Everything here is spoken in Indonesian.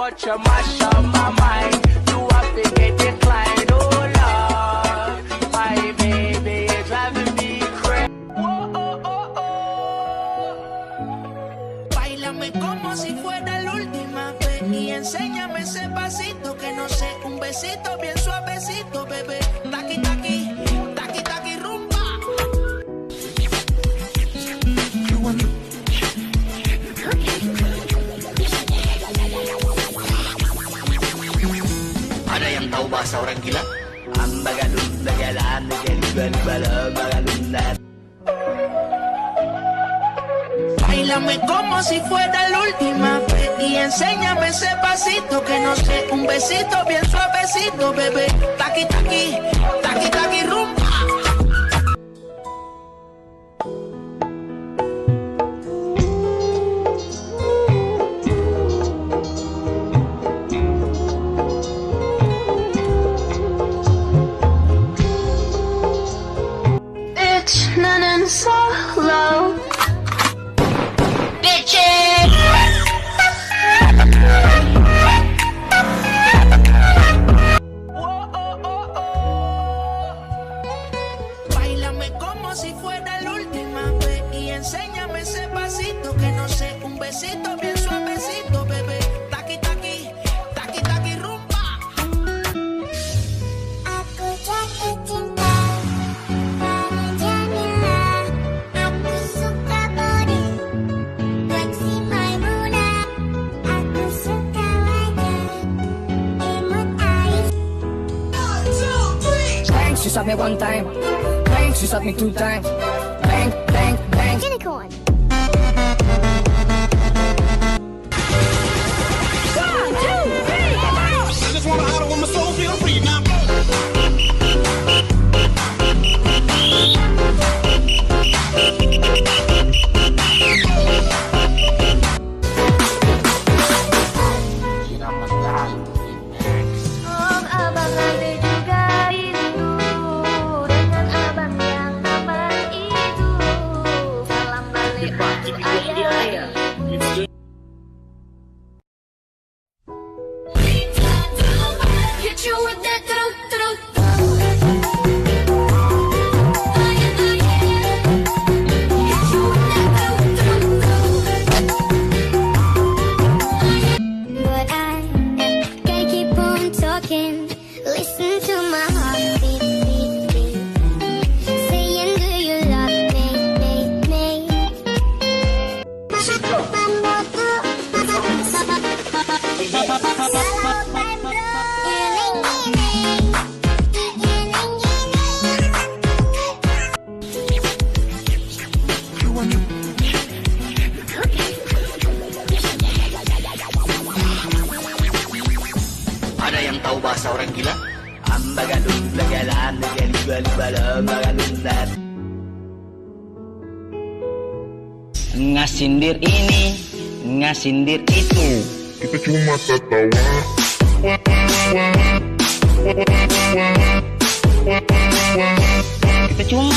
touch you mash up my mind. You have to get declined, oh Lord. My baby is driving me crazy. Oh, oh, oh, oh. Báilame como si fuera la última vez y enséñame ese pasito que no sé, un besito bien suavecito, bebé. Taqui, taqui, taqui, taqui, rumba. Ada yang tahu bahasa orang gila? Ambagalun, bagalan, bagalan, bagalan. Báilame como si fuera la última vez y enséñame ese pasito que no sé, un besito bien suavecito, bebé. Taqui, taqui, taqui, taqui, rumba. Bitch, none solo. Oh, oh, oh, oh. Báilame como si fuera la última vez y enséñame ese pasito que no sé, un besito bien suavecito, bebé. Taqui, taqui, taqui, taqui, rumba. Aku jatuh cinta pada Jamila. Aku suka body fleksi Maimunah. Aku suka wajah imut Ais. 1, 2, 3. Bang, she shot me one time. Bang, she shot me two times. Bang, bang, bang. Unicorn. I just wanna idle when my soul feel free now. Oh, abang ada juga rindu dengan abang yang abang itu. Salam balik untuk ayah ibu. Hit you with that But I can't keep on talking. Listen to my heartbeat, beat, beat. Saying, do you love me, me, me? Kalau Giling giling, giling Ada yang tahu bahasa orang gila? Ambagalun, bagalan, bagalan, bagalan. Ngasindir ini, ngasindir itu. Kita cuma tertawa. Kita cuma